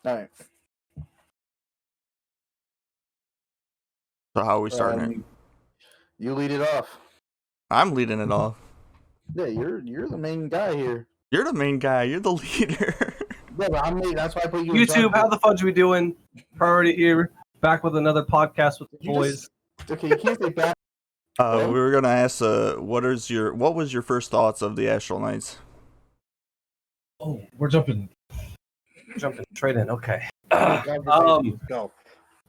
All right. So how are we starting it? You lead it off. I'm leading it off. Yeah, you're the main guy here. You're the main guy. You're the leader. Yeah, but I'm lead. That's why I put you in charge. YouTube, how the fudge are we doing? Priority here, back with another podcast with the boys. Okay, you can't say back. We were gonna ask, what was your first thoughts of the Astral Knights? Oh, we're jumping straight in. Okay. Go.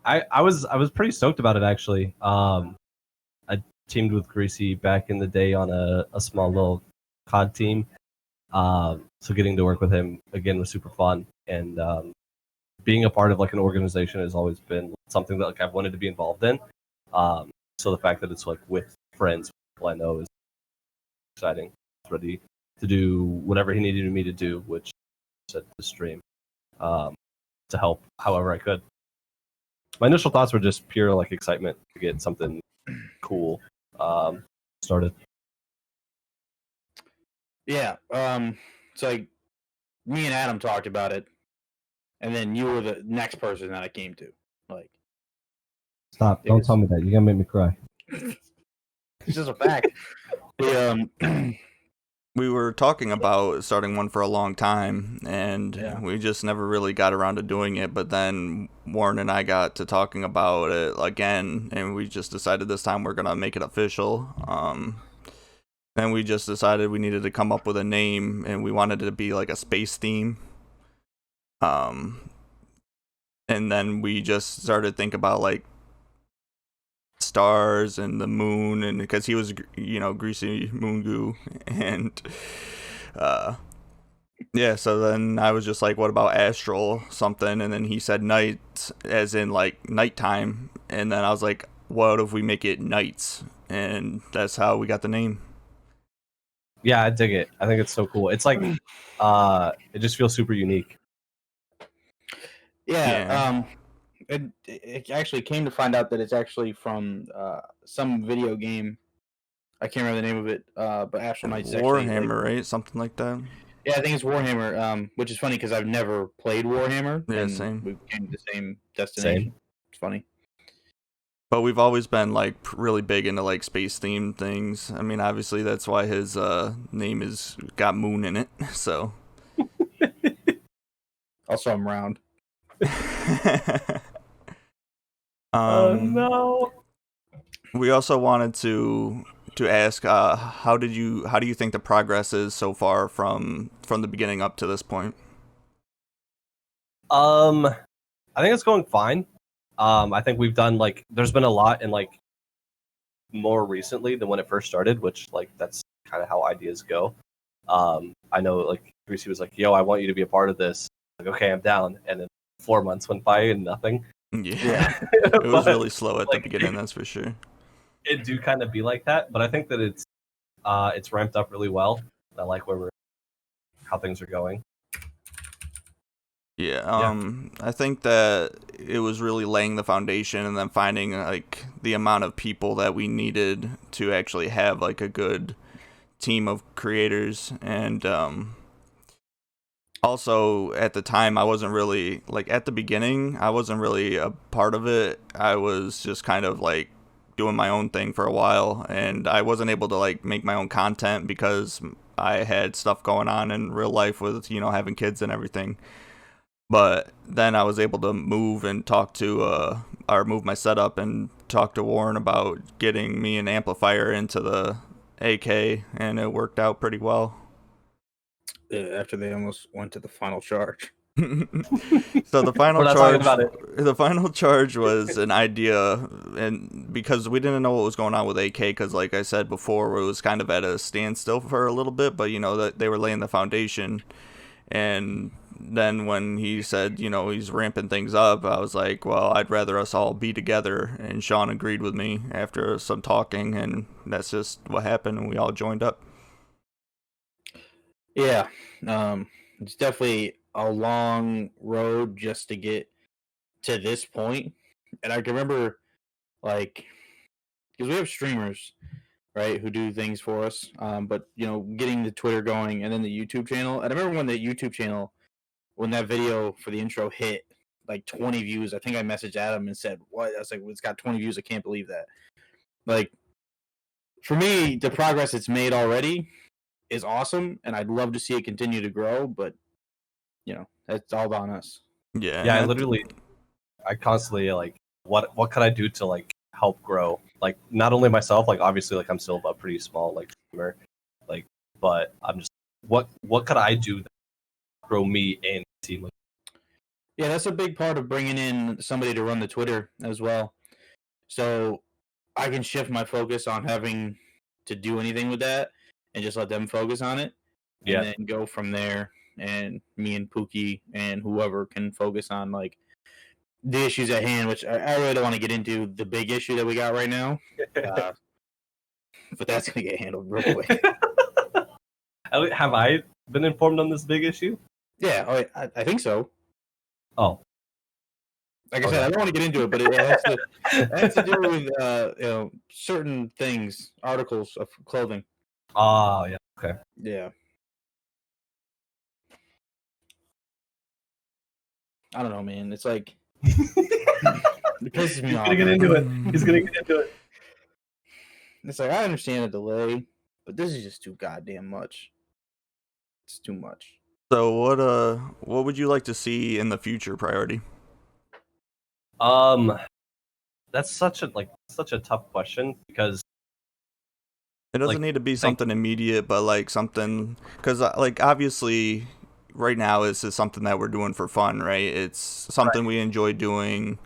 I was pretty stoked about it actually. I teamed with Greasy back in the day on a small little COD team. So getting to work with him again was super fun, and being a part of like an organization has always been something that like I've wanted to be involved in. So the fact that it's like with friends, people I know, is exciting. It's ready to do whatever he needed me to do, which said to stream, to help however I could. My initial thoughts were just pure like excitement to get something cool started. Yeah. So like, me and Adam talked about it, and then you were the next person that I came to. Like, Stop! Don't tell me that. You're gonna make me cry. It's just a fact. We were talking about starting one for a long time, and we just never really got around to doing it. But then Warren and I got to talking about it again, and we just decided this time we're gonna make it official. And we just decided we needed to come up with a name, and we wanted it to be like a space theme. And then we just started thinking about like stars and the moon, and because he was, Greasy Moon Goo, and so then I was just like, what about astral something? And then he said night, as in like nighttime, and then I was like, what if we make it nights? And that's how we got the name. Yeah, I dig it. I think it's so cool. It's like it just feels super unique. Yeah. It actually came to find out that it's actually from some video game. I can't remember the name of it, but Astral Knights is actually Warhammer, right? Something like that. Yeah, I think it's Warhammer. Which is funny because I've never played Warhammer. Yeah, and same. We came to the same destination. Same. It's funny. But we've always been like really big into like space themed things. I mean, obviously that's why his name is got moon in it. So. Also, I'm round. Oh no. We also wanted to ask, how do you think the progress is so far from the beginning up to this point? I think it's going fine. I think we've done like there's been a lot, and like more recently than when it first started, which like that's kind of how ideas go. I know like Greasy was like, "Yo, I want you to be a part of this." Like, okay, I'm down. And then 4 months went by and nothing. Yeah. It was really slow at the beginning, that's for sure. It do kind of be like that, but I think that it's ramped up really well. I like how things are going. Yeah, I think that it was really laying the foundation and then finding like the amount of people that we needed to actually have like a good team of creators. And also at the time I wasn't really like, at the beginning I wasn't really a part of it. I was just kind of like doing my own thing for a while, and I wasn't able to like make my own content because I had stuff going on in real life with having kids and everything. But then I was able to move and talk to move my setup and talk to Warren about getting me an amplifier into the AK, and it worked out pretty well. After they almost went to the final charge. So the final charge was an idea, and because we didn't know what was going on with AK, because like I said before, it was kind of at a standstill for a little bit, but that they were laying the foundation. And then when he said he's ramping things up, I was like, well, I'd rather us all be together, and Sean agreed with me after some talking, and that's just what happened, and we all joined up. Yeah, it's definitely a long road just to get to this point. And I can remember, like, because we have streamers, right, who do things for us. But getting the Twitter going and then the YouTube channel. And I remember when the YouTube channel when that video for the intro hit like 20 views, I think I messaged Adam and said, "What?" I was like, "It's got 20 views. I can't believe that." Like, for me, the progress it's made already is awesome, and I'd love to see it continue to grow. But that's all on us. Yeah, Yeah, I constantly like, what can I do to like help grow? Like, not only myself, like obviously, like I'm still a pretty small like streamer, like, but I'm just what could I do to grow me and the team? Like, Yeah, that's a big part of bringing in somebody to run the Twitter as well. So I can shift my focus on having to do anything with that and just let them focus on it, and yeah, then go from there. And me and Pookie and whoever can focus on like the issues at hand, which I really don't want to get into the big issue that we got right now, but that's gonna get handled real quick. have I been informed on this big issue? Yeah, I think so. Oh, Like I said, I don't want to get into it, but it has to do with certain things, articles of clothing. oh yeah, okay. Yeah. I don't know, man. It's like it pisses me He's off. gonna get into it. He's gonna get into it. It's like I understand a delay, but this is just too goddamn much. It's too much. So what would you like to see in the future, Priority? That's such a tough question because It doesn't like, need to be something immediate, but like something, because like obviously right now this is something that we're doing for fun, right? It's something we enjoy doing.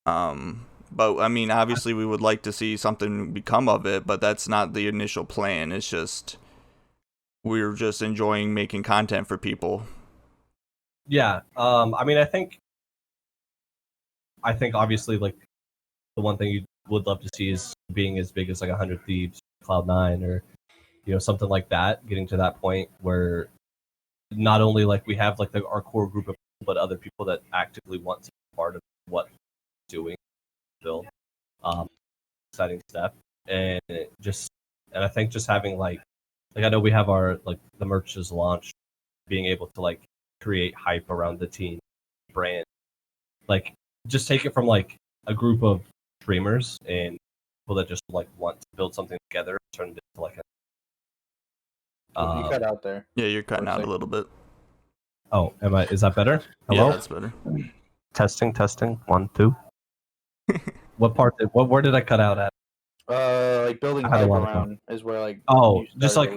But I mean, obviously we would like to see something become of it, but that's not the initial plan. It's just we're just enjoying making content for people. yeah. I mean, I think obviously like the one thing you would love to see is being as big as like 100 Thieves, Cloud9, or something like that. Getting to that point where not only like we have like our core group of people, but other people that actively want to be part of what we're doing, build. Exciting step, and I think just having like I know we have our like the merch is launched, being able to like create hype around the team brand, like just take it from like a group of streamers and people that just like want to build something together, turn it into like You cut out there. Yeah, you're cutting out a little bit. Oh, is that better? Hello? Yeah, that's better. Testing 1 2. Where did I cut out at? Like building hype around is where like just like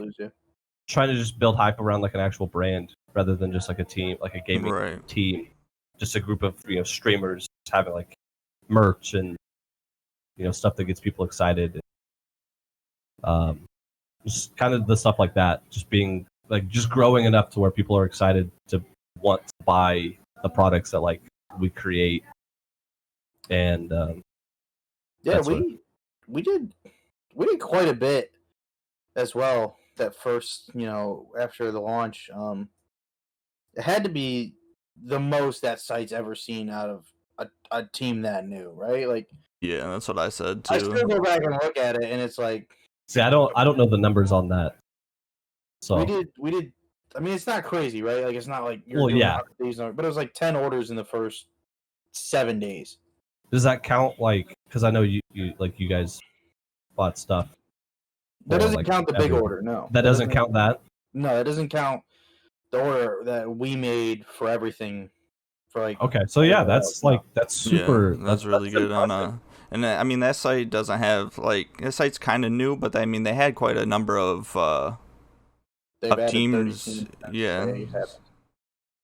trying to just build hype around like an actual brand rather than just like a team, like a gaming team, just a group of streamers having like merch and stuff that gets people excited. Just kind of the stuff like that, just being like just growing enough to where people are excited to want to buy the products that like we create. And yeah, we did quite a bit as well that first, after the launch. It had to be the most that site's ever seen out of a team that new, right? Like, yeah, that's what I said too. I still go back and look at it, and it's like, see, I don't know the numbers on that. So we did. I mean, it's not crazy, right? Like, it's not like you're doing these, but it was like 10 orders in the first 7 days. Does that count? Like, because I know you guys bought stuff. That doesn't count the big order. No, that doesn't count that. No, that doesn't count the order that we made for everything. For like, okay, so yeah, that's super. Yeah, that's really good on and I mean that site doesn't have like that site's kind of new, but I mean they had quite a number of teams. Yeah,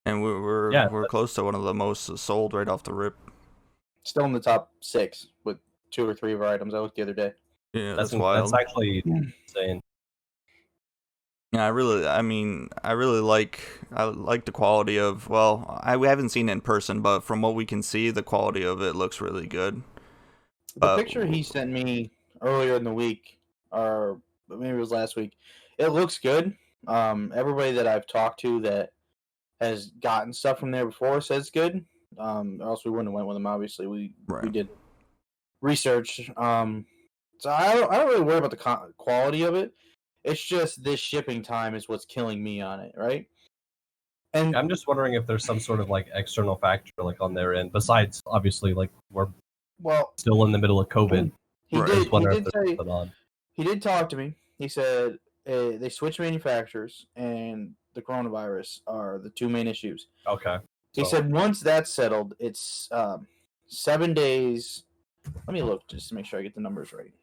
and we're close to one of the most sold right off the rip. Still in the top 6 with 2 or 3 of our items. I looked the other day. Yeah, that's wild. That's actually insane. Yeah, I really like the quality of. Well, we haven't seen it in person, but from what we can see, the quality of it looks really good. The picture he sent me earlier in the week, or maybe it was last week, it looks good. Everybody that I've talked to that has gotten stuff from there before says good. Or else we wouldn't have went with them. Obviously, we did research. So I don't really worry about the quality of it. It's just this shipping time is what's killing me on it, right? And I'm just wondering if there's some sort of like external factor like on their end, besides obviously like we're well, still in the middle of COVID. he Right. did. Just wonder He if did there's say something on. he did talk to me. He said they switched manufacturers, and the coronavirus are the two main issues. Okay. He So, said once that's settled, it's 7 days. Let me look just to make sure I get the numbers right.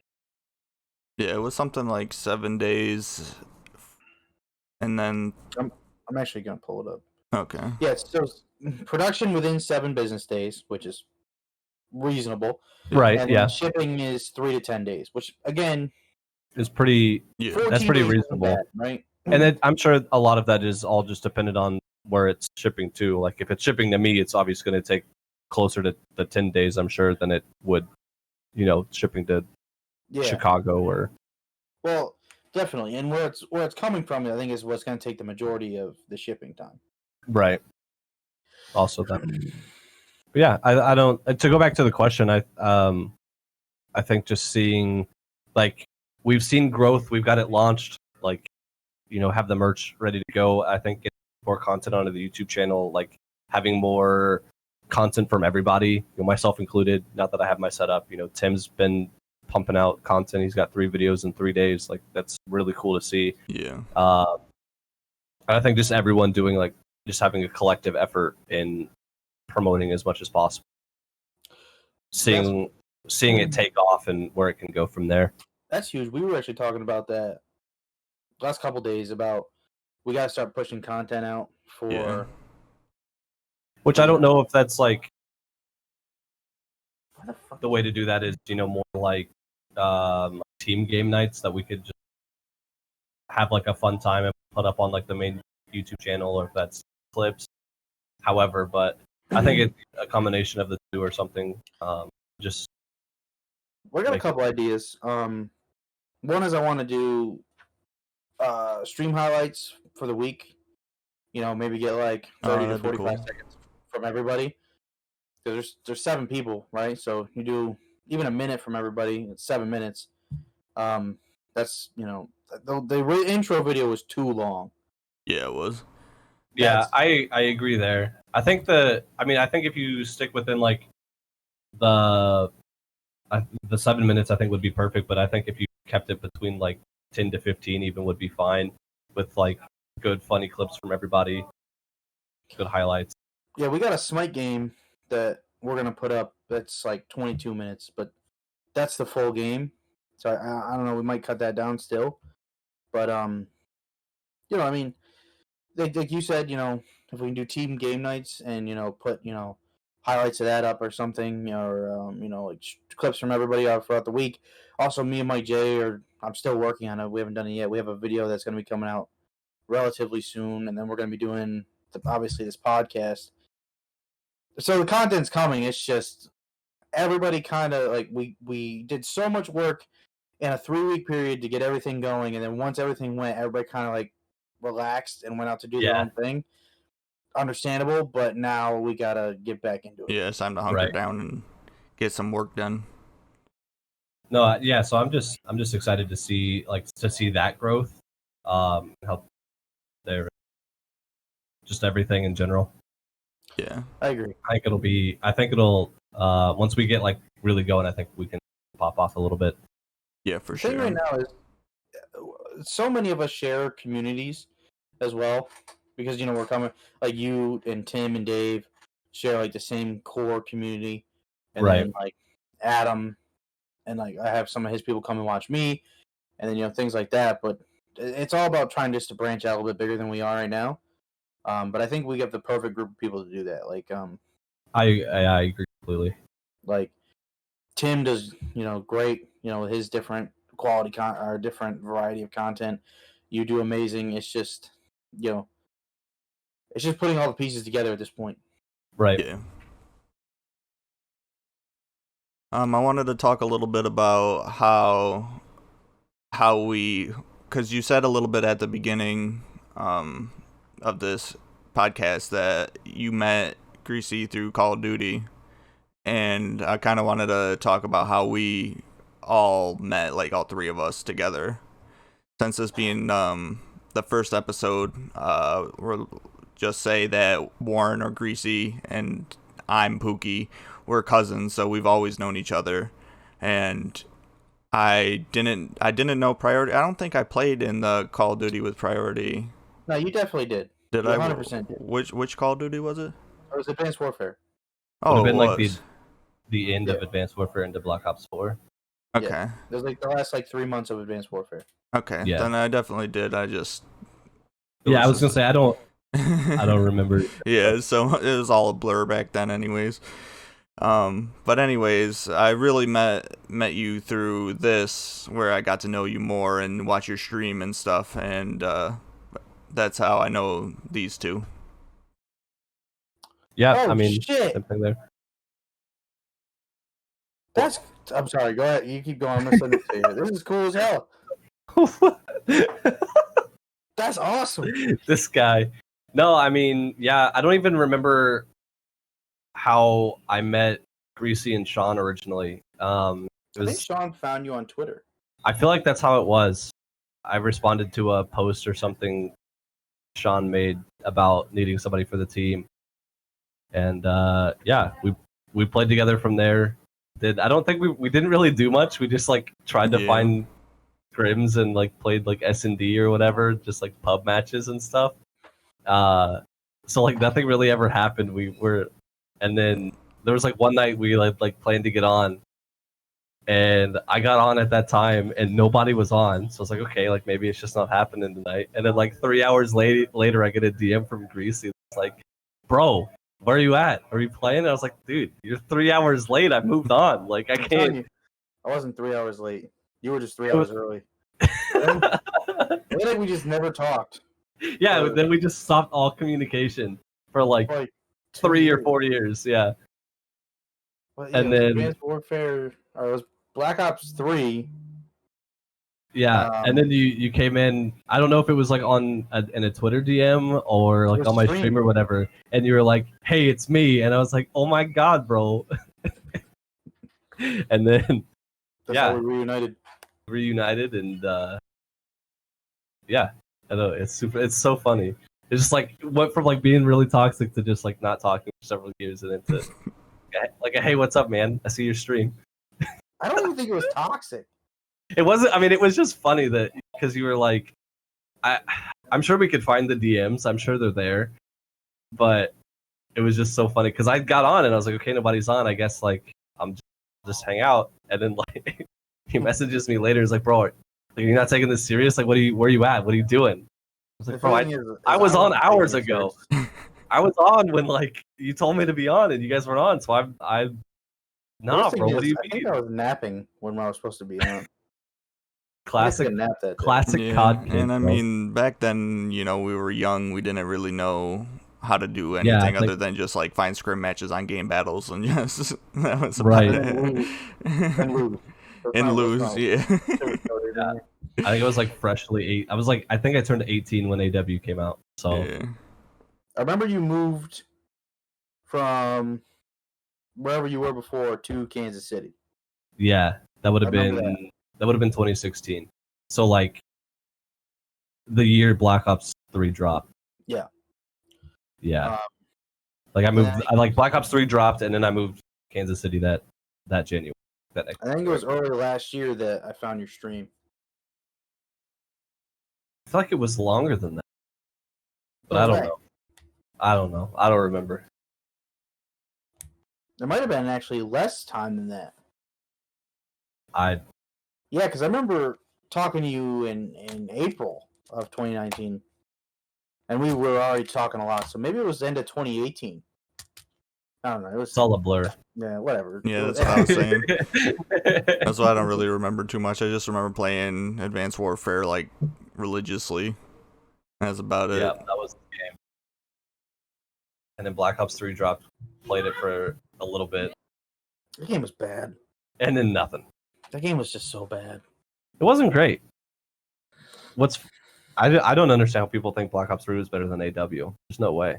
Yeah, it was something like 7 days, and then I'm actually gonna pull it up. okay. Yeah, so production within 7 business days, which is reasonable, right, and yeah, then shipping is 3 to 10 days, which again, it's pretty. Yeah, 14 That's pretty days isn't reasonable. bad, right? And then I'm sure a lot of that is all just dependent on where it's shipping to. Like if it's shipping to me, it's obviously going to take closer to the 10 days, I'm sure, than it would, shipping to Yeah, Chicago or. well, definitely, and where it's coming from, I think is what's going to take the majority of the shipping time. Right. Also that. But yeah, I don't. To go back to the question, I think just seeing, like, we've seen growth, we've got it launched, like, have the merch ready to go. I think getting more content onto the YouTube channel, like having more content from everybody, myself included. Not that I have my setup. Tim's been pumping out content. He's got 3 videos in 3 days. Like that's really cool to see. yeah, I think just everyone doing like just having a collective effort in promoting as much as possible. Seeing it take off and where it can go from there. That's huge. We were actually talking about that last couple days about we got to start pushing content out for. Yeah. Which I don't know if that's like Why the fuck? the way to do that is, more like team game nights that we could just have like a fun time and put up on like the main YouTube channel, or if that's clips. However, but I think it's a combination of the two or something. Just We got a make couple ideas. One is I want to do stream highlights for the week. Maybe get like 30 to that'd be 45 cool. seconds from everybody. There's 7 people, right? So you do even a minute from everybody. It's 7 minutes. That's the intro video was too long. Yeah, it was. yeah, I agree there. I think if you stick within like the 7 minutes, I think would be perfect. But I think if you kept it between like 10 to 15, even would be fine with like good funny clips from everybody, good highlights. Yeah, we got a Smite game that we're gonna put up. That's like 22 minutes, but that's the full game. So I don't know. We might cut that down still, but I mean, like you said, if we can do team game nights and put highlights of that up or something, or like clips from everybody out throughout the week. Also, me and Mike J I'm still working on it. We haven't done it yet. We have a video that's going to be coming out relatively soon, and then we're going to be doing obviously this podcast. So the content's coming. It's just everybody kind of like we did so much work in a 3-week period to get everything going, and then once everything went, everybody kind of like relaxed and went out to do their own thing. Understandable, but now we gotta get back into it. Yeah, it's time to hunker down and get some work done. No, yeah. So I'm just excited to see that growth, help there, just everything in general. Yeah, I agree. I think it'll once we get like really going, I think we can pop off a little bit. Yeah, for The sure. thing right now is so many of us share communities as well, because we're coming, like you and Tim and Dave share like the same core community, and then like Adam and like I have some of his people come and watch me, and then things like that. But it's all about trying just to branch out a little bit bigger than we are right now. But I think we have the perfect group of people to do that. Like I agree completely. Like Tim does great with his different quality or different variety of content. You do amazing. It's just it's just putting all the pieces together at this point. Right. Yeah. I wanted to talk a little bit about how we, because you said a little bit at the beginning of this podcast that you met Greasy through Call of Duty, and I kind of wanted to talk about how we all met, like all 3 of us together. Since this being the first episode, we're just say that Warren or Greasy and I'm Pookie, we're cousins, so we've always known each other. And I didn't know Priority. I don't think I played in the Call of Duty with Priority. No, you definitely did. Did you I? 100% did. Which Call of Duty was it? It was Advanced Warfare. Oh, would have been it like was. the end of Advanced Warfare into Black Ops 4. Okay. Yeah. It was like the last 3 months of Advanced Warfare. Okay. Yeah. Then I definitely did. I was gonna say I don't remember. Yeah, so it was all a blur back then anyways. But anyways, I really met you through this, where I got to know you more and watch your stream and stuff, and that's how I know these two. Yeah, Oh, I mean, shit. same thing there. I'm sorry, go ahead. You keep going. I'm going to send it to you. This is cool as hell. That's awesome. This guy. No, I mean, yeah, I don't even remember how I met Greasy and Sean originally. I think Sean found you on Twitter. I feel like that's how it was. I responded to a post or something Sean made about needing somebody for the team. And yeah, we played together from there. I don't think we didn't really do much. We just like tried to find scrims and like played like S&D or whatever, just like pub matches and stuff. So like nothing really ever happened. And then there was like one night we like planned to get on, and I got on at that time and nobody was on. So I was like, okay, like maybe it's just not happening tonight. And then like 3 hours later, I get a DM from Greasy. It's like, bro, where are you at? Are you playing? And I was like, dude, you're 3 hours late. I moved on. Like I can't. I wasn't 3 hours late. You were just 3 hours early. I think we just never talked. Yeah, then we just stopped all communication for like 3 or 4 years. Yeah. Well, and then Advanced Warfare, or it was Black Ops 3. Yeah, and then you came in. I don't know if it was like in a Twitter DM or like on my stream or whatever, and you were like, "Hey, it's me," and I was like, "Oh my god, bro!" And then That's how we reunited, and yeah, I know it's so funny. It's just like went from like being really toxic to just like not talking for several years, and into like, "Hey, what's up, man? I see your stream." I don't even think it was toxic. It wasn't. I mean, it was just funny that because you were like, I'm sure we could find the DMs. I'm sure they're there, but it was just so funny because I got on and I was like, okay, nobody's on. I guess like I'm just hang out. And then like he messages me later. He's like, bro, like, you're not taking this serious. Like, where are you at? What are you doing? I was like, bro, I was on hours ago. I was on when like you told me to be on and you guys were on. So I'm nah, bro. What do you mean? I think I was napping when I was supposed to be on. Classic yeah. COD. And I mean, back then, we were young. We didn't really know how to do anything other than just like find scrim matches on game battles, and just that was right. And lose. Yeah. I think it was like freshly 8. I think I turned 18 when AW came out. So I remember you moved from wherever you were before to Kansas City. Yeah, that would have been. That would have been 2016. So like the year Black Ops 3 dropped. Yeah. Yeah. Like I moved. I like Black Ops 3 dropped, and then I moved to Kansas City that January. I think it was early last year that I found your stream. I feel like it was longer than that, but I don't know. I don't remember. There might have been actually less time than that. Yeah, because I remember talking to you in April of 2019, and we were already talking a lot. So maybe it was the end of 2018. I don't know. It's all a blur. Yeah, whatever. Yeah, that's what I was saying. That's why I don't really remember too much. I just remember playing Advanced Warfare like religiously. That's about it. Yeah, that was the game. And then Black Ops 3 dropped. Played it for a little bit. The game was bad. And then nothing. That game was just so bad. It wasn't great. I don't understand how people think Black Ops 3 was better than AW. There's no way.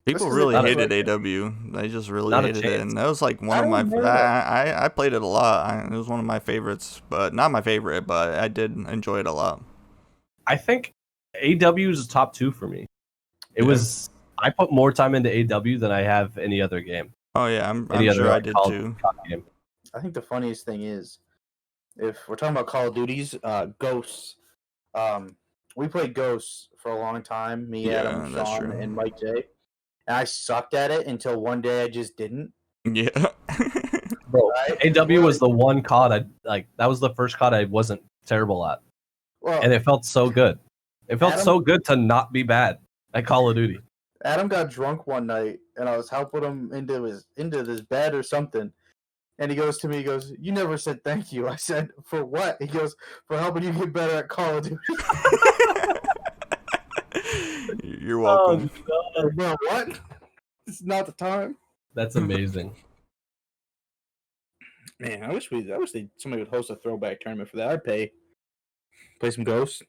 People really hated AW. They just really hated it, and that was like one of my. I played it a lot. It was one of my favorites, but not my favorite. But I did enjoy it a lot. I think AW is top 2 for me. It was. I put more time into AW than I have any other game. Oh yeah, I'm Any sure other I did too. game. I think the funniest thing is, if we're talking about Call of Duties, Ghosts. We played Ghosts for a long time. Me, Yeah, Adam, that's Sean, true. and Mike J. And I sucked at it until one day I just didn't. Yeah. Bro, Right? AW was the one COD I like. That was the first COD I wasn't terrible at, Well, and it felt so good. It felt Adam- so good to not be bad at Call of Duty. Adam got drunk one night, and I was helping him into this bed or something. And he goes to me, he goes, "You never said thank you." I said, "For what?" He goes, "For helping you get better at Call of Duty." You're welcome. Oh, no. Bro, what? It's not the time. That's amazing. Man, I wish somebody would host a throwback tournament for that. I'd play some Ghosts.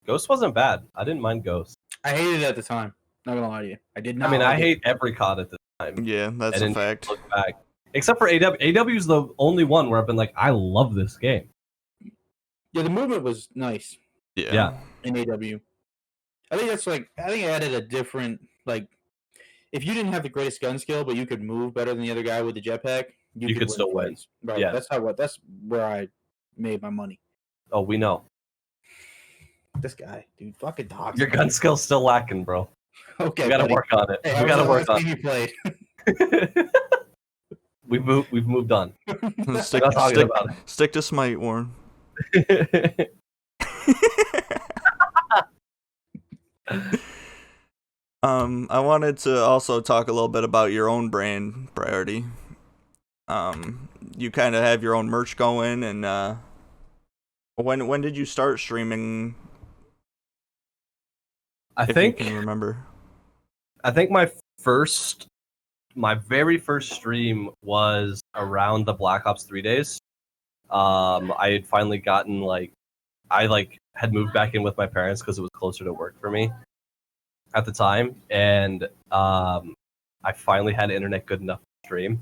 Ghost wasn't bad. I didn't mind Ghost. I hated it at the time. Not gonna lie to you, I did not. I mean, like I it. hate every COD at the time. Yeah, that's a fact. Look back. Except for AW. AW is the only one where I've been like, I love this game. Yeah, the movement was nice Yeah. in AW. I think it added a different, like, if you didn't have the greatest gun skill, but you could move better than the other guy with the jetpack, You could still win. Right. Yeah. That's where I made my money. Oh, we know. This guy, dude, fucking dogs. Your gun skill's still lacking, bro. Okay, We gotta buddy. work on it. Hey, We gotta work on it. You played. it. We've moved on. stick, We're not talking stick, about stick to Smite, Warren. it. I wanted to also talk a little bit about your own brand, Priority. You kind of have your own merch going, and when did you start streaming? I if think you can remember. I think my very first stream was around the Black Ops 3 days. I had finally gotten I had moved back in with my parents because it was closer to work for me at the time, and I finally had internet good enough to stream.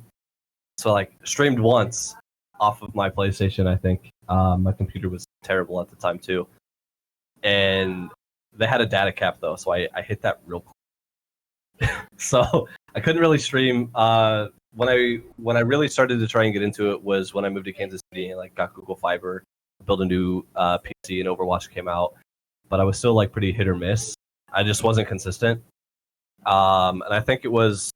So streamed once off of my PlayStation, I think. My computer was terrible at the time too, and they had a data cap though, so I hit that real quick. So I couldn't really stream. When I really started to try and get into it was when I moved to Kansas City and got Google Fiber, built a new PC, and Overwatch came out. But I was still pretty hit or miss. I just wasn't consistent. And I think it was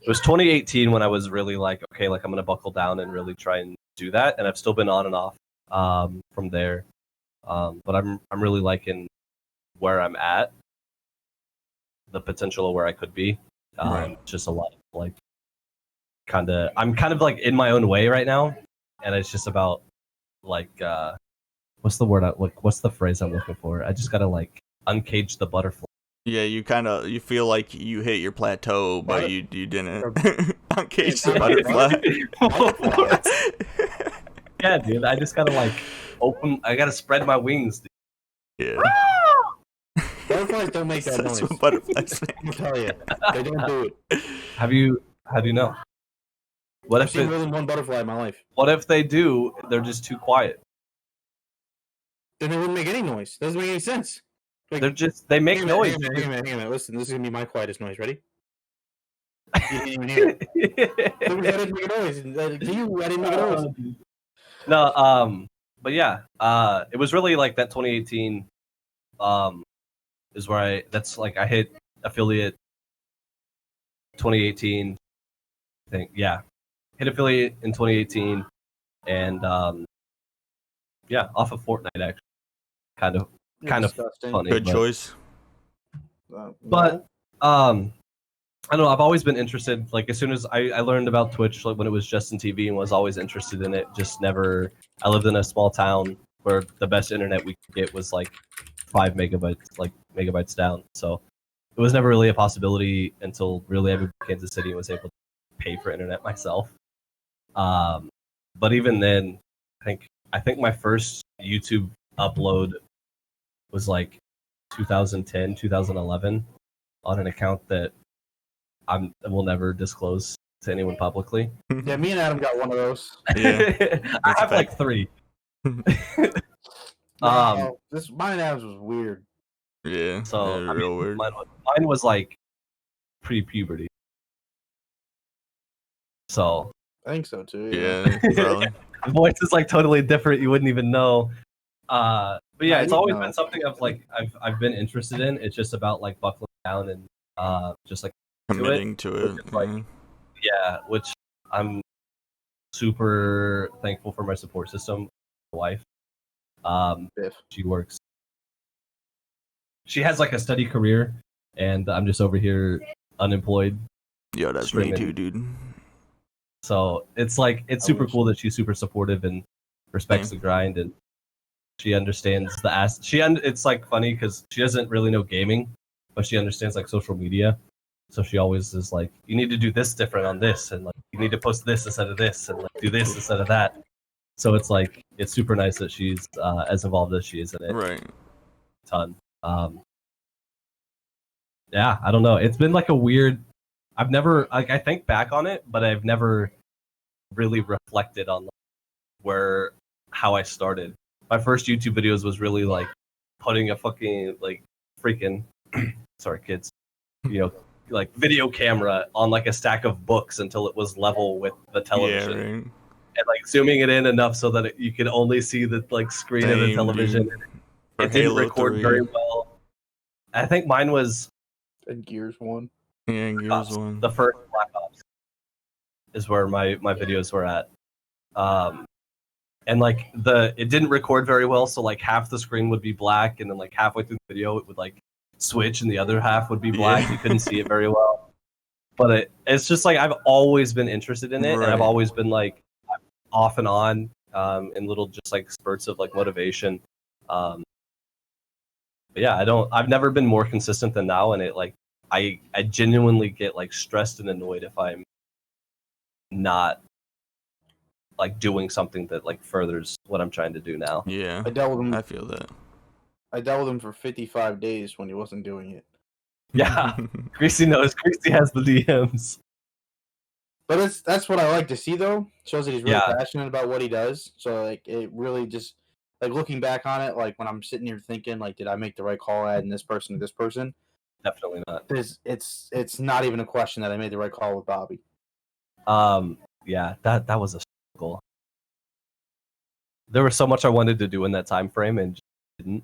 2018 when I was really okay, I'm gonna buckle down and really try and do that. And I've still been on and off from there. But I'm really liking where I'm at, the potential of where I could be. Right. Just a lot of I'm kind of in my own way right now, and it's just about what's the word? What's the phrase I'm looking for? I just gotta uncage the butterfly. Yeah, you feel like you hit your plateau, but you didn't. Uncage the butterfly. Yeah, dude. I just gotta open. I gotta spread my wings. Dude. Yeah. Butterflies don't make that That's noise. what butterflies make. I'll tell you, they don't do it. How do you know? What I've if seen more than one butterfly in my life. What if they do? They're just too quiet. Then they wouldn't make any noise. Doesn't make any sense. They make noise. Hang on a minute. Listen, this is gonna be my quietest noise. Ready? You didn't even hear it. I didn't make a noise. To you, I didn't make a noise. No, but yeah, it was really that 2018 is where I hit affiliate 2018. I think, yeah. Hit affiliate in 2018 and yeah, off of Fortnite actually. Kind of funny. Good choice. But I don't know, I've always been interested, as soon as I learned about Twitch, when it was Justin TV, and was always interested in it, just never. I lived in a small town where the best internet we could get was 5 megabytes down. So it was never really a possibility until really I moved to Kansas City and was able to pay for internet myself. But even then, I think my first YouTube upload was 2010, 2011 on an account that I will never disclose to anyone publicly. Yeah, me and Adam got one of those. Yeah, I have 3. This mine and Adam's was weird. Yeah, So I real mean, weird. mine was like pre-puberty. So I think so too. Yeah, probably. the voice is like totally different. You wouldn't even know. But yeah, Nah, it's you'd always know. been something I've been interested in. It's just about like buckling down and just like Committing to it. which is, like, yeah, which I'm super thankful for my support system, my wife. Biff. She works. She has like a steady career, and I'm just over here unemployed. Yo, that's me too, dude. So it's like it's super cool that she's super supportive and respects the grind, and she understands the It's like funny because she doesn't really know gaming, but she understands like social media. So she always is like, you need to do this different on this, and like you need to post this instead of this, and like do this instead of that. So it's like it's super nice that she's as involved as she is in it. Right. Ton. Yeah, I don't know. It's been like a weird. I've never like I think back on it, but I've never really reflected on where how I started. My first YouTube videos was really like putting a fucking like freaking sorry kids, you know, like video camera on like a stack of books until it was level with the television. Yeah, right. And like zooming it in enough so that you could only see the like screen of the television. Dude. It didn't record very well. I think mine was And Gears 1. Yeah, Gears 1. The first Black Ops is where my videos were at. And like it didn't record very well, so like half the screen would be black, and then like halfway through the video it would like switch, and the other half would be black. Yeah. You couldn't see it very well. But it's just like I've always been interested in it, and I've always been like off and on in little just like spurts of like motivation. But yeah, I've never been more consistent than now, and it like I genuinely get like stressed and annoyed if I'm not like doing something that like furthers what I'm trying to do now. Yeah, I dealt with him. I feel that. I dealt with him for 55 days when he wasn't doing it. Yeah, Greasy knows. Greasy has the DMs. But that's what I like to see though. Shows that he's really Yeah. passionate about what he does. So like it really just like looking back on it, like when I'm sitting here thinking like, did I make the right call adding this person to this person? Definitely not. It's not even a question that I made the right call with Bobby. Yeah, that was a struggle. There was so much I wanted to do in that time frame and just didn't.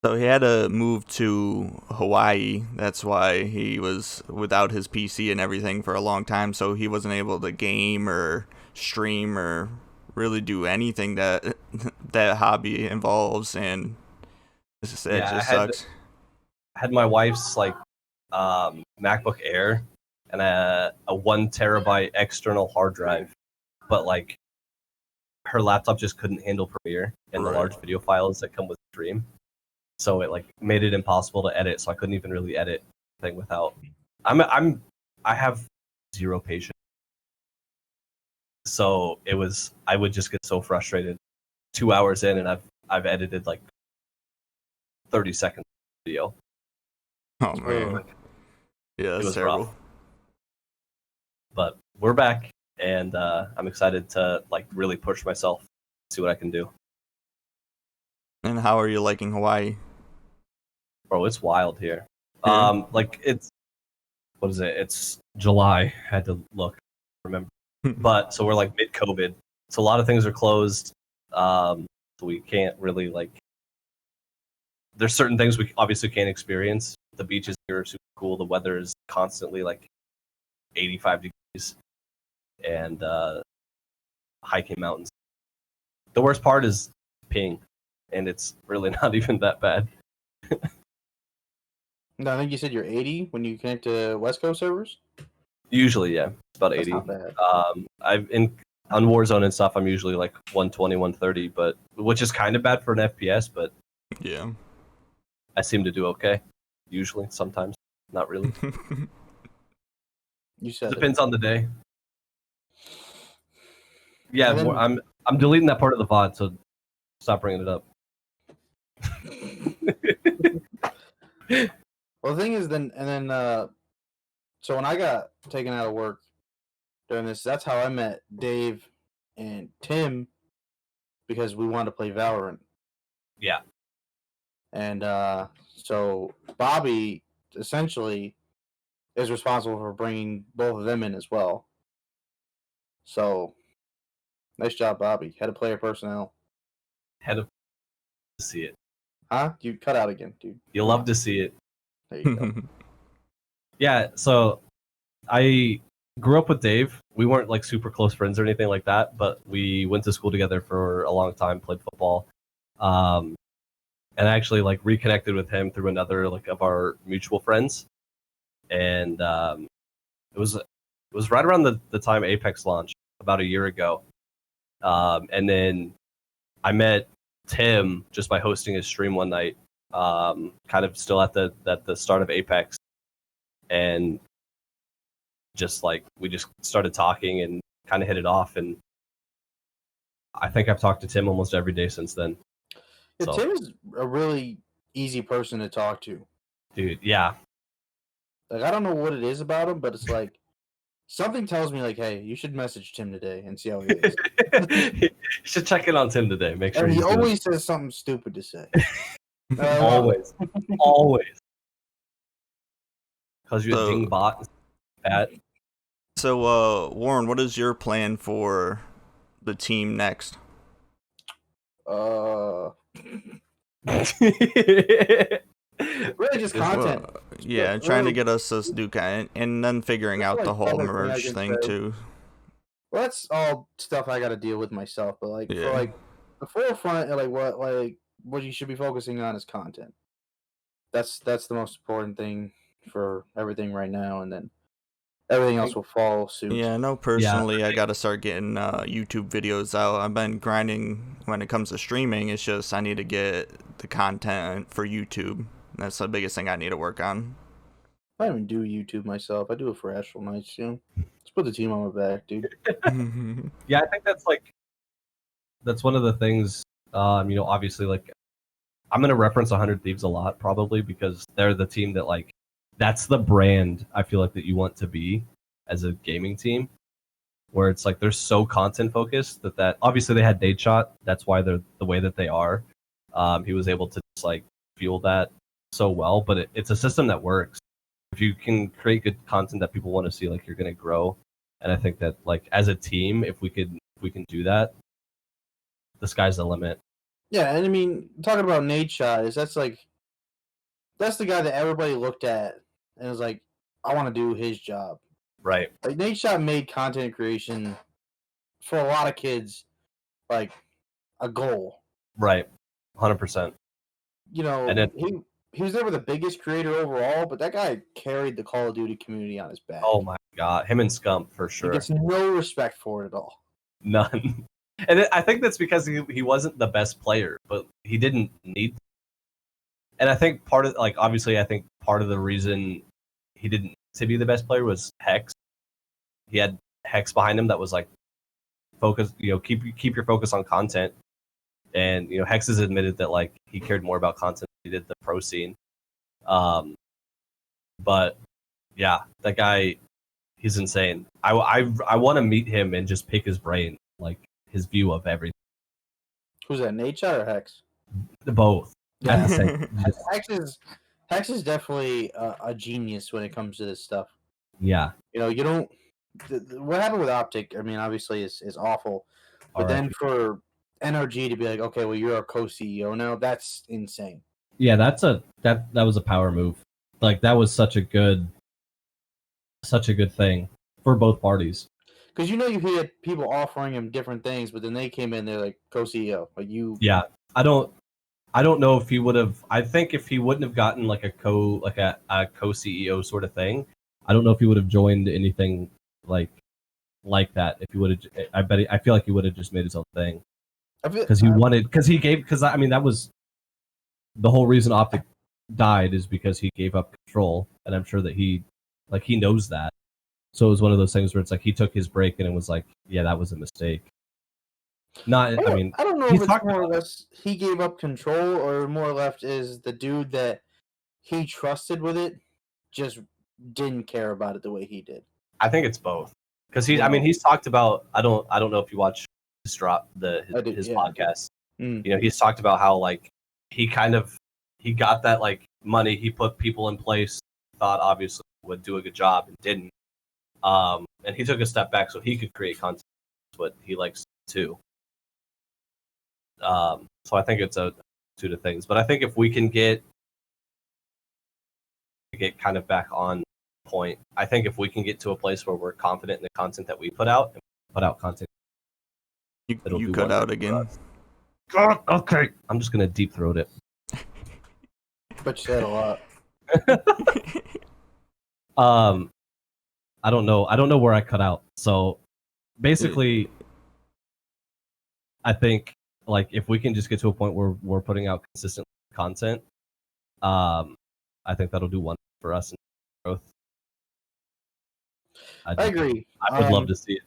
So he had to move to Hawaii. That's why he was without his PC and everything for a long time. So he wasn't able to game or stream or really do anything that that hobby involves. And it just sucks. I had my wife's like MacBook Air and a 1 terabyte external hard drive, but like her laptop just couldn't handle Premiere and the large video files that come with Stream. So it like made it impossible to edit. So I couldn't even really edit thing without. I have zero patience. So I would just get so frustrated. 2 hours in, and I've edited like 30 seconds of video. Oh man, yeah, that's terrible. Rough. But we're back, and I'm excited to like really push myself, see what I can do. And how are you liking Hawaii? Bro, it's wild here. Yeah. Like what is it? It's July. I had to look, remember. But so we're like mid-COVID, so a lot of things are closed. So we can't really like. There's certain things we obviously can't experience. The beaches here are super cool. The weather is constantly like 85 degrees, and hiking mountains. The worst part is ping, and it's really not even that bad. No, I think you said you're 80 when you connect to West Coast servers. Usually, yeah, it's about 80. That's not bad. On Warzone and stuff, I'm usually like 120, 130, but which is kind of bad for an FPS, but yeah, I seem to do okay. Usually, sometimes, not really. You said depends on the day. Yeah, then, I'm deleting that part of the VOD, so stop bringing it up. Well, the thing is, so when I got taken out of work during this, that's how I met Dave and Tim, because we wanted to play Valorant. Yeah. And So Bobby essentially is responsible for bringing both of them in as well. So nice job, Bobby. Head of player personnel. Head of to see it. Huh? You cut out again, dude. You'll love to see it. There you go. Yeah, so I grew up with Dave. We weren't like super close friends or anything like that, but we went to school together for a long time, played football. And I actually like reconnected with him through another like of our mutual friends. And it was right around the time Apex launched about a year ago. And then I met Tim just by hosting his stream one night, kind of still at the start of Apex, and just like we just started talking and kind of hit it off. And I think I've talked to Tim almost every day since then. Yeah, So, Tim is a really easy person to talk to. dude, yeah. Like I don't know what it is about him, but it's like something tells me like, hey, you should message Tim today and see how he is. You should check in on Tim today. Make sure And he he's good. always says something stupid to say. Always. Always. Because you're So- a ding bot. Pat. So, Warren, what is your plan for the team next? Really just content. Yeah, trying to get us this new guy, and then figuring That's out the like whole public merge thing I thing can say. too. Well, that's all stuff I got to deal with myself. But like Yeah. for like the forefront, like what you should be focusing on is content. That's the most important thing for everything right now, and then everything else will follow suit. Yeah, I know personally I gotta start getting YouTube videos out. I've been grinding when it comes to streaming. It's just I need to get the content for YouTube. That's the biggest thing I need to work on. I don't even do YouTube myself. I do it for Astral Knights, you know. Let's put the team on my back, dude. Yeah, I think that's one of the things. Obviously, like I'm gonna reference 100 Thieves a lot, probably because they're the team that like that's the brand I feel like that you want to be as a gaming team, where it's like they're so content focused that obviously they had Date Shot. That's why they're the way that they are. He was able to just like fuel that so well, but it's a system that works. If you can create good content that people want to see, like you're gonna grow. And I think that like as a team, if we can do that, the sky's the limit. Yeah, and I mean, talking about Nate Shot that's the guy that everybody looked at and was like, I want to do his job. Right. Like Nate Shot made content creation for a lot of kids like a goal. Right. 100%. You know, And he was never the biggest creator overall, but that guy carried the Call of Duty community on his back. Oh my god, him and Scump for sure. He gets no respect for it at all. None. And I think that's because he wasn't the best player, but he didn't need. And I think part of obviously I think part of the reason he didn't need to be the best player was Hex. He had Hex behind him that was like focus, keep your focus on content. And Hex has admitted that like he cared more about content than he did the pro scene. But yeah, that guy, he's insane. I want to meet him and just pick his brain, like his view of everything. Who's that, Nate Shot or Hex? Both. Yeah. At the same. Hex is definitely a genius when it comes to this stuff. Yeah. You don't. What happened with Optic? I mean, obviously is awful, but then for NRG to be like, okay, well, you're a co-CEO now. That's insane. Yeah, that was a power move. Like that was such a good thing for both parties. Because you had people offering him different things, but then they came in, they're like co-CEO, like you. Yeah, I don't know if he would have. I think if he wouldn't have gotten like a co-CEO sort of thing, I don't know if he would have joined anything like that. If he would have, I feel like he would have just made his own thing. Because that was the whole reason Optic died is because he gave up control, and I'm sure that he knows that. So it was one of those things where it's like he took his break and it was like, yeah, that was a mistake. I don't know if it's more or less he gave up control or more or less is the dude that he trusted with it just didn't care about it the way he did. I think it's both. Because he's talked about I don't know if you watch his podcast. Mm. He's talked about how like he kind of he got that like money. He put people in place, thought obviously would do a good job and didn't. And he took a step back so he could create content. That's what he likes to. So I think it's a two to things. But I think if we can get kind of back on point, I think if we can get to a place where we're confident in the content that we put out and put out content, you cut out again. God, okay. I'm just gonna deep throat it. But you said a lot. I don't know where I cut out. So basically, I think like if we can just get to a point where we're putting out consistent content, I think that'll do one for us in growth. I agree. I would love to see it.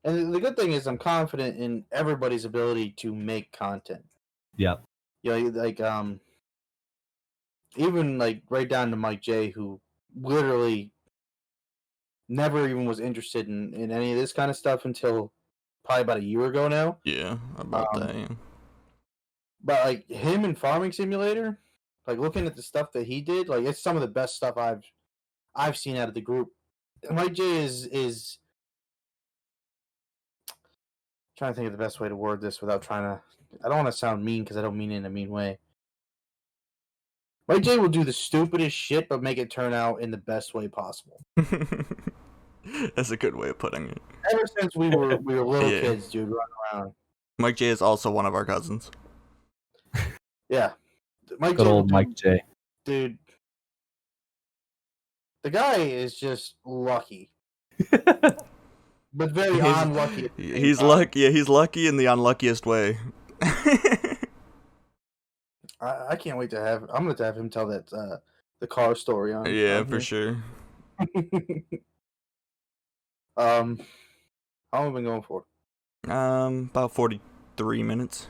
And the good thing is I'm confident in everybody's ability to make content. Yeah. You know, like even like right down to Mike J, who literally never even was interested in any of this kind of stuff until probably about a year ago now. Yeah, about that. Yeah. But like him in Farming Simulator, like looking at the stuff that he did, like it's some of the best stuff I've seen out of the group. And Mike J is trying to think of the best way to word this without trying to. I don't want to sound mean because I don't mean it in a mean way. Mike J will do the stupidest shit, but make it turn out in the best way possible. That's a good way of putting it. Ever since we were little kids, dude, running around. Mike J is also one of our cousins. Yeah, Good old Mike J. Dude, the guy is just lucky, but very unlucky. He's lucky. Yeah, he's lucky in the unluckiest way. I can't wait to have. I'm going to have him tell that the car story on. Yeah, for sure. How long have we been going for? About 43 minutes.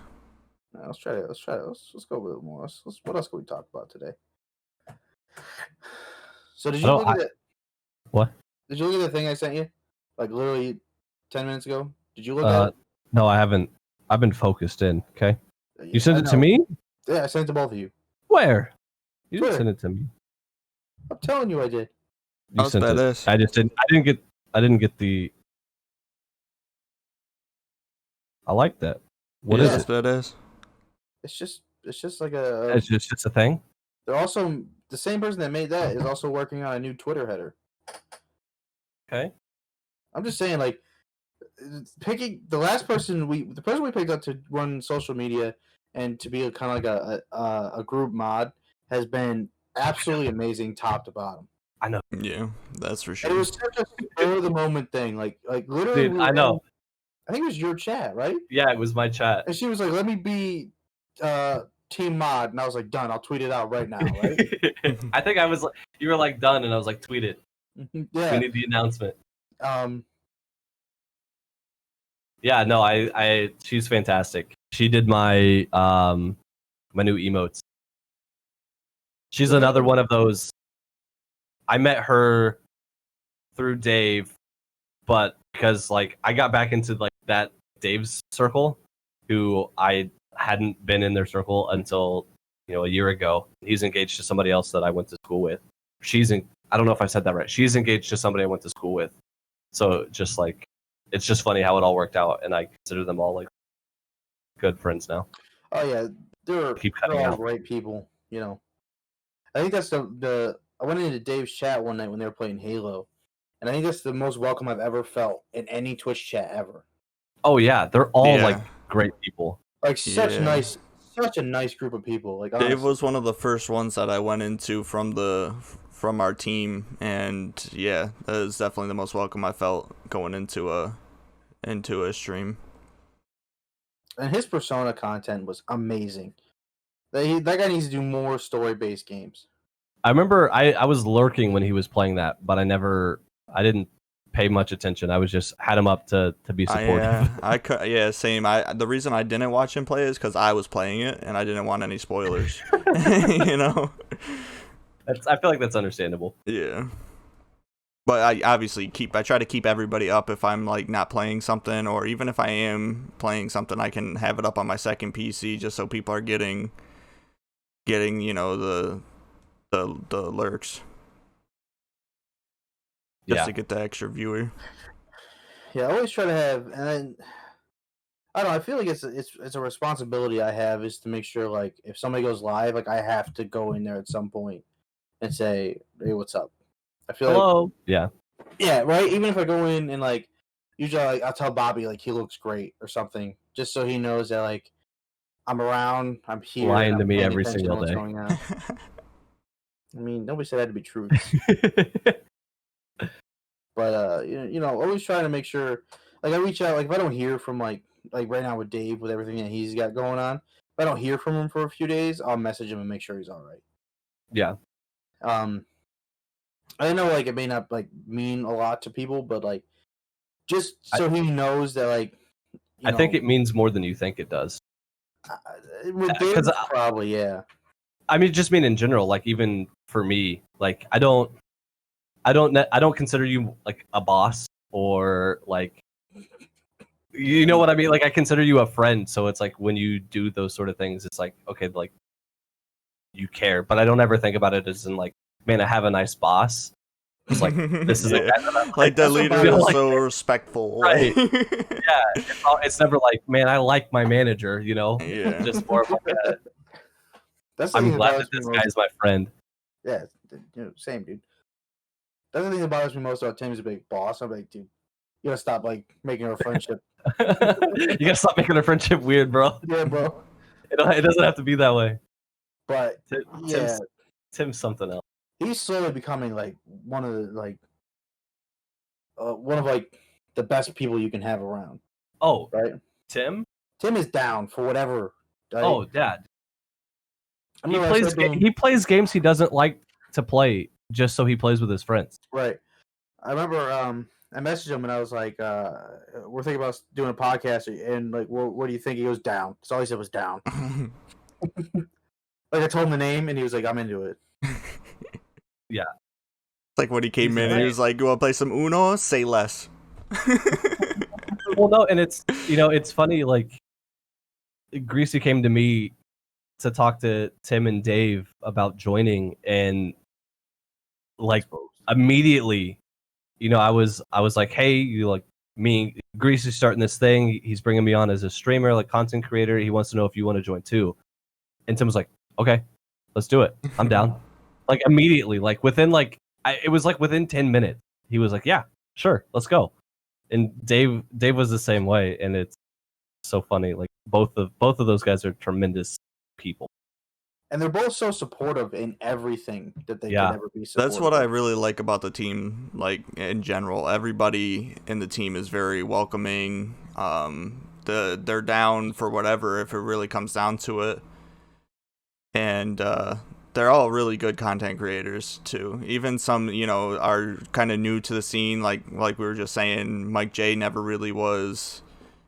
Let's try it. Let's go a little more. What else can we talk about today? So did you look at it? What? Did you look at the thing I sent you? Like literally 10 minutes ago? Did you look at it? No, I haven't. I've been focused in, okay? You sent it to me? Yeah, I sent it to both of you. Where? You didn't send it to me. I'm telling you I did. You sent it. I just didn't. I didn't get the. I like that. What is it? Badass. It's just like a. It's just a thing. They're also the same person that made that is also working on a new Twitter header. Okay. I'm just saying, like, picking the person we picked up to run social media and to be kind of like a group mod has been absolutely amazing, top to bottom. I know. Yeah, that's for sure. And it was such a spur of the moment thing, like literally. Dude, I know. I think it was your chat, right? Yeah, it was my chat. And she was like, "Let me be team mod," and I was like, "Done. I'll tweet it out right now." Right? I think I was. You were like done, and I was like, "Tweet it." Yeah. We need the announcement. Yeah, no, I she's fantastic. She did my my new emotes. She's another one of those. I met her through Dave, but because like I got back into like that Dave's circle, who I hadn't been in their circle until a year ago. He's engaged to somebody else that I went to school with. I don't know if I said that right. She's engaged to somebody I went to school with. So just like it's just funny how it all worked out, and I consider them all like good friends now. Oh yeah, they're all great people. I think that's the. I went into Dave's chat one night when they were playing Halo, and I think that's the most welcome I've ever felt in any Twitch chat ever. Oh yeah, they're all like great people. Like such a nice group of people. Like honestly. Dave was one of the first ones that I went into from our team, and yeah, that is definitely the most welcome I felt going into a stream. And his Persona content was amazing. That guy needs to do more story-based games. I remember I was lurking when he was playing that, but I didn't pay much attention. I was just had him up to be supportive. Same. The reason I didn't watch him play is because I was playing it and I didn't want any spoilers. I feel like that's understandable. Yeah. But I obviously I try to keep everybody up if I'm like not playing something, or even if I am playing something, I can have it up on my second PC just so people are getting getting, the lurks. Just to get the extra viewer. Yeah, I always try to have, and I don't know. I feel like it's a responsibility I have is to make sure, like, if somebody goes live, like, I have to go in there at some point and say, "Hey, what's up?" I feel Hello. Yeah, right. Even if I go in and like, usually like, I'll tell Bobby like he looks great or something, just so he knows that like I'm around, I'm here, lying to I'm me paying every attention to single what's day. going on. I mean, nobody said that to be truths. But always trying to make sure. Like I reach out. Like if I don't hear from like right now with Dave with everything that he's got going on, if I don't hear from him for a few days, I'll message him and make sure he's all right. Yeah. I know like it may not like mean a lot to people, but like just so he knows that like I think it means more than you think it does. With Dave, probably yeah. I mean, just mean in general. Like even for me, like I don't consider you like a boss or like, you know what I mean? Like I consider you a friend. So it's like when you do those sort of things, it's like, okay, like you care, but I don't ever think about it as in like, man, I have a nice boss. It's like, this is like the leader is so respectful. Right. Yeah. It's never like, man, I like my manager, Yeah. Just more of like That's I'm glad that this guy is my friend. Yeah, same dude. That's the thing that bothers me most about Tim's a big boss. I'm like, dude, you gotta stop like making our friendship. You gotta stop making our friendship weird, bro. Yeah, bro. It doesn't have to be that way. But Tim's something else. He's slowly becoming like one of the best people you can have around. Oh, right. Tim is down for whatever. Right? Oh, Dad. He plays games he doesn't like to play just so he plays with his friends. Right. I remember I messaged him and I was like, we're thinking about doing a podcast and like, what do you think? He goes, down. That's all he said was down. Like I told him the name and he was like, I'm into it. Yeah. It's like when he came in and he was like, you want to play some Uno? Say less. Well, no, and it's, it's funny, like, Greasy came to me to talk to Tim and Dave about joining, and like immediately, I was like, hey, Greasy's starting this thing. He's bringing me on as a streamer, like content creator. He wants to know if you want to join too. And Tim was like, okay, let's do it. I'm down. Like immediately, like within it was like within 10 minutes, he was like, yeah, sure, let's go. And Dave was the same way, and it's so funny. Like both of those guys are tremendous people. And they're both so supportive in everything that they could ever be supportive. That's what I really like about the team, like in general. Everybody in the team is very welcoming. They're down for whatever if it really comes down to it. And they're all really good content creators too. Even some, are kind of new to the scene, like we were just saying, Mike J never really was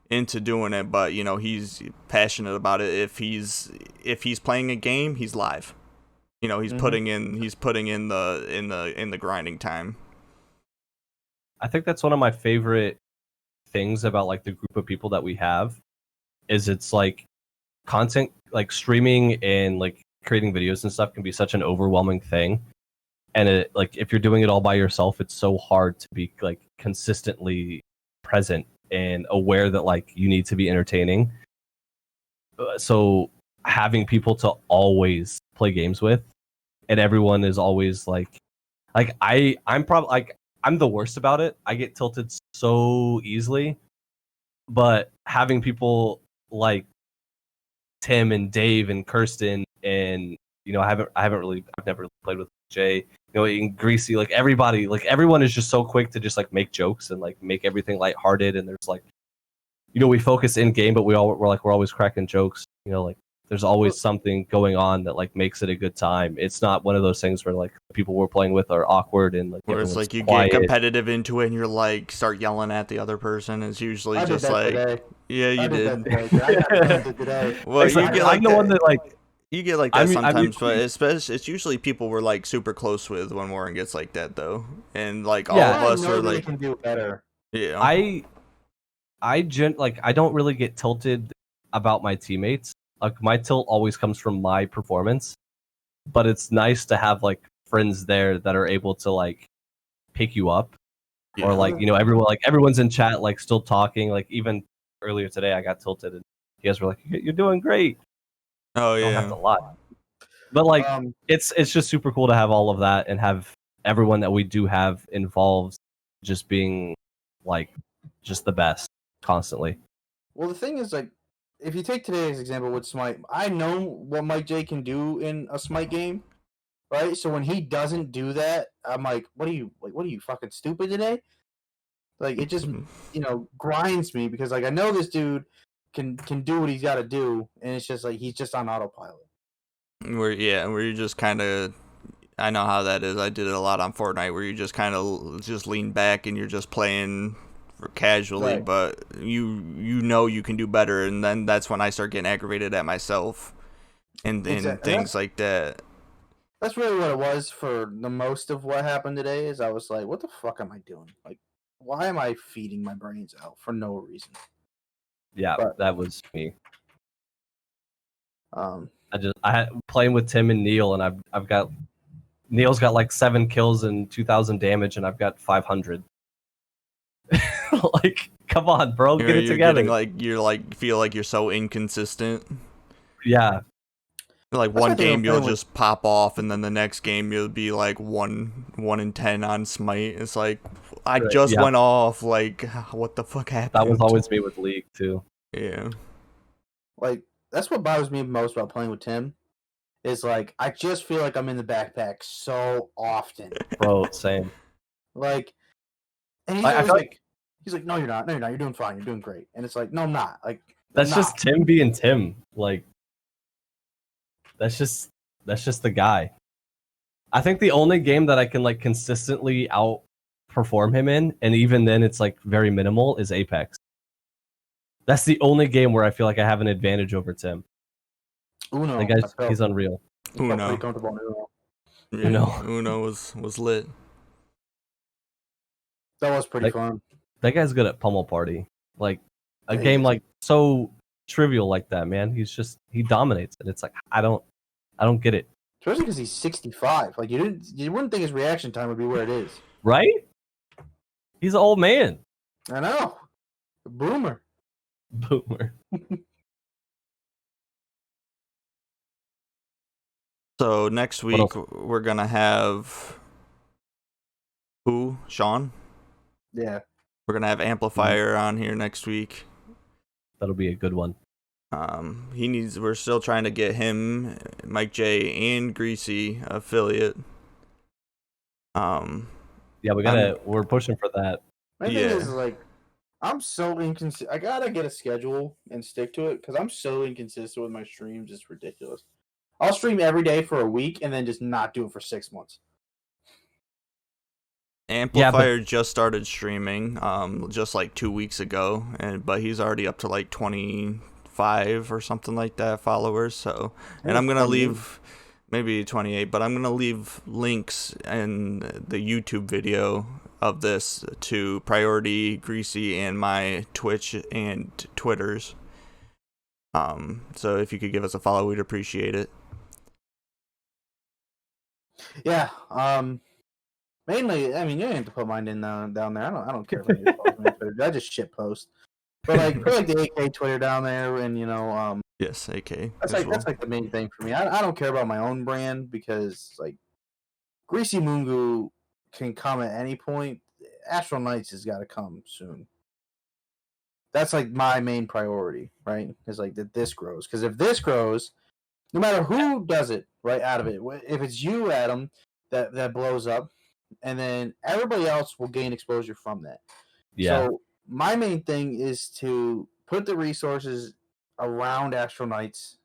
into doing it, but he's passionate about it. If he's playing a game, he's live. He's putting in the grinding time. I think that's one of my favorite things about like the group of people that we have is it's like content, like streaming and like creating videos and stuff can be such an overwhelming thing. And it, like if you're doing it all by yourself, it's so hard to be like consistently present and aware that like you need to be entertaining. So having people to always play games with, and everyone is always like I'm probably like I'm the worst about it. I get tilted so easily, but having people like Tim and Dave and Kirsten and I've never really played with Jay, and Greasy, like everybody, like everyone is just so quick to just like make jokes and like make everything lighthearted, and there's like we focus in game, but we're always cracking jokes, like there's always something going on that like makes it a good time. It's not one of those things where like the people we're playing with are awkward and like where it's like you quiet. Get competitive into it and you're like start yelling at the other person. It's usually just like today. Yeah, you did. Well, you get like I'm the one that like you get like that sometimes, but it's usually people we're like super close with when Warren gets like that though, and like all of us are like can do better. Yeah, I don't really get tilted about my teammates. Like my tilt always comes from my performance. but it's nice to have like friends there that are able to like pick you up, or like everyone's in chat like still talking. Like even earlier today, I got tilted and you guys were like, "You're doing great." Oh I yeah. don't have to lie, but like it's just super cool to have all of that and have everyone that we do have involved just being like just the best constantly. Well, the thing is, like, if you take today's example with Smite, I know what Mike J can do in a Smite game, right? So when he doesn't do that, I'm like, what are you fucking stupid today? Like, it just grinds me because like I know this dude can do what he's got to do, and it's just like he's just on autopilot. Where you just kind of, I know how that is. I did it a lot on Fortnite, where you just kind of just lean back and you're just playing casually, Right. but you can do better, and then that's when I start getting aggravated at myself and things like that. That's really what it was for the most of what happened today. Is I was like, what the fuck am I doing? Like, why am I feeding my brains out for no reason? Yeah, But that was me. I had playing with Tim and Neil, and I've got Neil's got like 7 kills and 2,000 damage, and I've got 500. Like, come on, bro, get it together. You're feel like you're so inconsistent. Yeah. Like one game you'll just pop off, and then the next game you'll be like 1 in 10 on Smite. It's like I just went off. Like, what the fuck happened? That was always me with League too. Yeah. Like, that's what bothers me most about playing with Tim. Is like I just feel like I'm in the backpack so often. Bro, same. Like, and he's always like, he's like, no, you're not. No, you're not. You're doing fine. You're doing great. And it's like, no, I'm not. Like, that's just Tim being Tim. Like, that's just the guy. I think the only game that I can like consistently outperform him in, and even then it's like very minimal, is Apex. That's the only game where I feel like I have an advantage over Tim. Uno, the guy's he's unreal. Uno was lit. That was pretty fun. That guy's good at Pummel Party. Like a game like so trivial like that, man. He dominates it. It's like I don't get it. Especially because he's 65. Like you wouldn't think his reaction time would be where it is. Right? He's an old man. I know. Boomer. So next week we're gonna have who? Sean? Yeah. We're gonna have Amplifier on here next week. That'll be a good one. We're still trying to get him, Mike J, and Greasy affiliate. Yeah, we're pushing for that. My thing is like I'm so inconsistent. I gotta get a schedule and stick to it because I'm so inconsistent with my streams. It's ridiculous. I'll stream every day for a week and then just not do it for 6 months. Amplifier just started streaming, just like 2 weeks ago, but he's already up to like 25 or something like that followers. So, and I'm gonna leave maybe 28, but I'm gonna leave links in the YouTube video of this to Priority, Greasy, and my Twitch and Twitters. So if you could give us a follow, we'd appreciate it. Yeah. Mainly, I mean, you don't have to put mine in down there. I don't care if I post on Twitter. I just shit post. But like, put like the AK Twitter down there, and yes, AK. That's like the main thing for me. I don't care about my own brand because like, Greasy Mungu can come at any point. Astral Knights has got to come soon. That's like my main priority, right? Is like that this grows, because if this grows, no matter who does it, right out of it, if it's you, Adam, that blows up, and then everybody else will gain exposure from that. Yeah. So my main thing is to put the resources around Astral Knights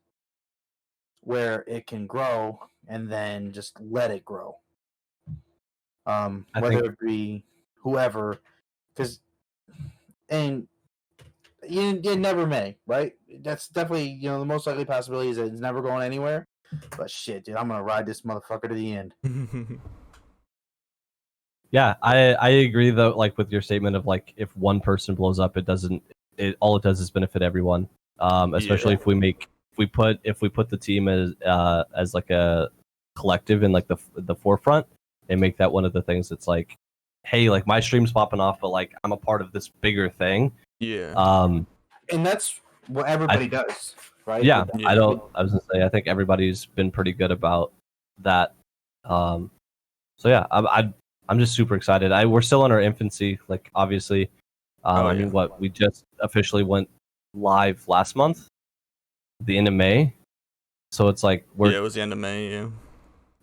where it can grow, and then just let it grow. Whether it be whoever, and you never may, right? That's definitely the most likely possibility is that it's never going anywhere. But shit, dude, I'm gonna ride this motherfucker to the end. Yeah, I agree though. Like with your statement of like, if one person blows up, all it does is benefit everyone. Especially if we put the team as like a collective in like the forefront and make that one of the things that's like, hey, like my stream's popping off, but like I'm a part of this bigger thing. Yeah. And that's what everybody does, right? Yeah, Yeah. I was gonna say I think everybody's been pretty good about that. So yeah, I'm just super excited. We're still in our infancy, like obviously. I mean, we just officially went live last month, the end of May. So it's like it was the end of May. Yeah.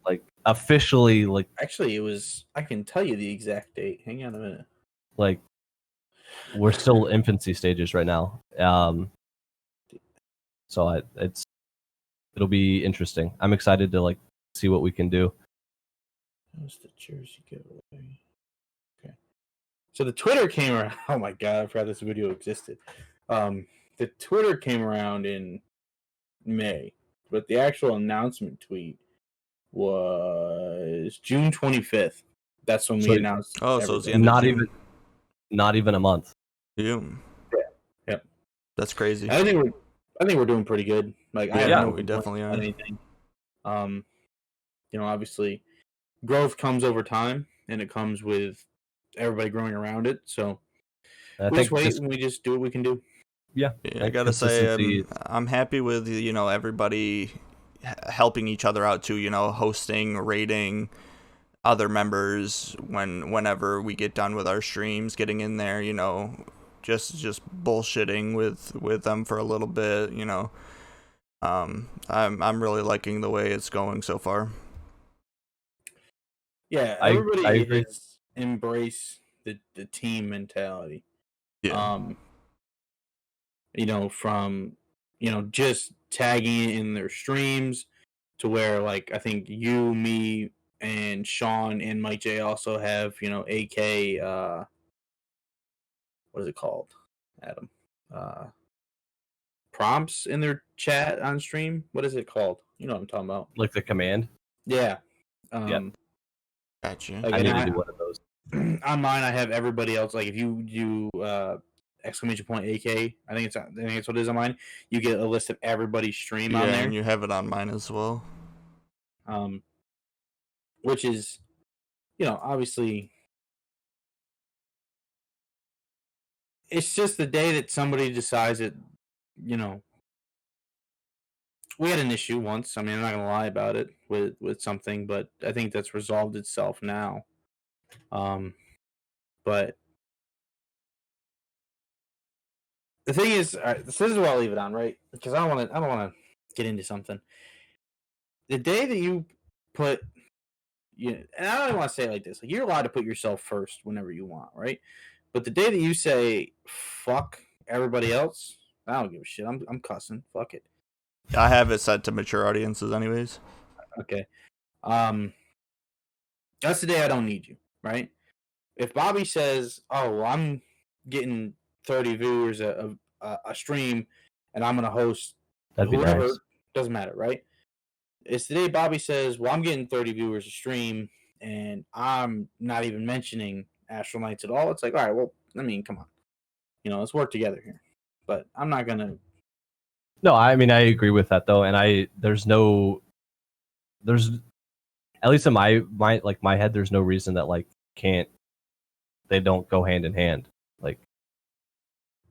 like officially like Actually, it was. I can tell you the exact date. Hang on a minute. like we're still infancy stages right now. So it'll be interesting. I'm excited to like see what we can do. How's the jersey giveaway? Okay. So the Twitter came around. Oh my god, I forgot this video existed. The Twitter came around in May, but the actual announcement tweet was June 25th. That's when we announced. Oh, so it's the everything. end of June. Not even a month. Yeah. Yep. That's crazy. I think we're doing pretty good. Like I have no we definitely are. anything. Obviously, growth comes over time, and it comes with everybody growing around it. So I we think just wait and we just do what we can do. Yeah, I gotta say, I'm happy with everybody helping each other out too. Hosting, rating other members whenever we get done with our streams, getting in there. Just bullshitting with them for a little bit. I'm really liking the way it's going so far. Yeah, everybody is embrace the team mentality. Yeah. From just tagging it in their streams to where like I think you, me, and Sean and Mike J also have AK what is it called, Adam? Prompts in their chat on stream. What is it called? You know what I'm talking about? Like the command. Yeah. Gotcha. I need to do one of those. On mine, I have everybody else. Like if you do exclamation point AK, I think it's what it is on mine. You get a list of everybody's stream on there. And you have it on mine as well. Which is, obviously, it's just the day that somebody decides that, we had an issue once. I mean, I'm not gonna lie about it with something, but I think that's resolved itself now. But the thing is, this is where I'll leave it on, right? Because I don't want to get into something. The day that you put, and I don't want to say it like this. Like you're allowed to put yourself first whenever you want, right? But the day that you say "fuck" everybody else, I don't give a shit. I'm cussing. Fuck it. I have it set to mature audiences, anyways. Okay. That's the day I don't need you, right? If Bobby says, "Oh, well, I'm getting 30 viewers a stream, and I'm gonna host whoever," nice. Doesn't matter, right? It's the day Bobby says, "Well, I'm getting 30 viewers a stream, and I'm not even mentioning Astral Knights at all." It's like, all right, well, I mean, come on, let's work together here. But I'm not gonna. No, I mean I agree with that though, and there's at least in my head, there's no reason that like they don't go hand in hand, like.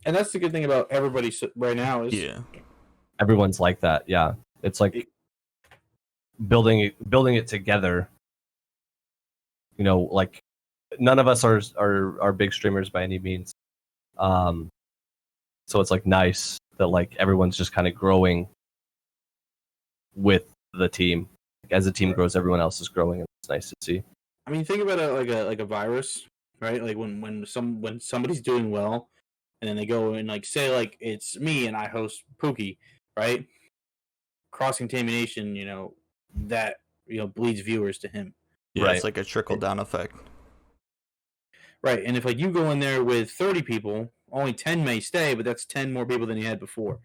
And that's the good thing about everybody right now is everyone's like that. Yeah, it's like building it together. Like none of us are big streamers by any means. So it's like nice that like everyone's just kind of growing with the team. Like, as the team grows, everyone else is growing, and it's nice to see. I mean, think about it like a virus, right? Like when somebody's doing well, and then they go and like say like it's me and I host Pookie, right? Cross contamination, that bleeds viewers to him. Yeah, right. It's like a trickle down effect. Right, and if like you go in there with 30 people, only 10 may stay, but that's 10 more people than you had before.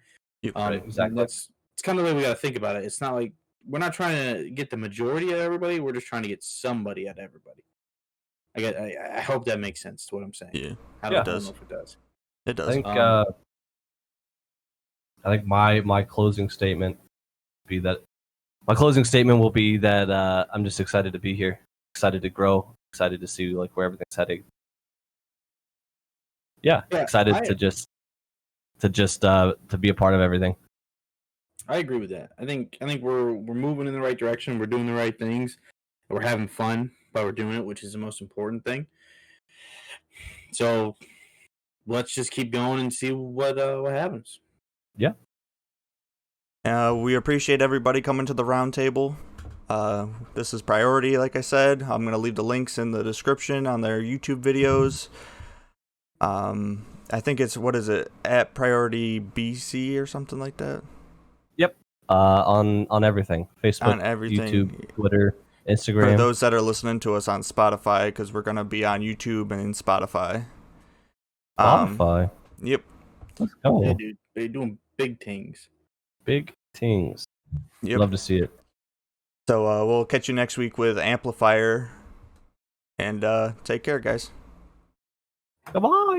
Right, exactly. It's kind of the way we got to think about it. It's not like we're not trying to get the majority out of everybody. We're just trying to get somebody out of everybody. I hope that makes sense to what I'm saying. Yeah, I don't know if it does. It does. I think my closing statement would be that my closing statement will be that I'm just excited to be here, excited to grow, excited to see like where everything's heading. Yeah, excited to be a part of everything. I agree with that. I think we're moving in the right direction. We're doing the right things. We're having fun while we're doing it, which is the most important thing. So let's just keep going and see what happens. Yeah. We appreciate everybody coming to the round table. This is Priority, like I said. I'm going to leave the links in the description on their YouTube videos. I think it's, what is it, at Prioritybc or something like that? Yep. On everything. Facebook, On everything. YouTube, Twitter, Instagram. For those that are listening to us on Spotify, because we're going to be on YouTube and Spotify. Spotify. Yep. Let's go. Yeah, dude. They're doing big things. Big things. Yep. Love to see it. So we'll catch you next week with Amplifier. And take care, guys. Come on.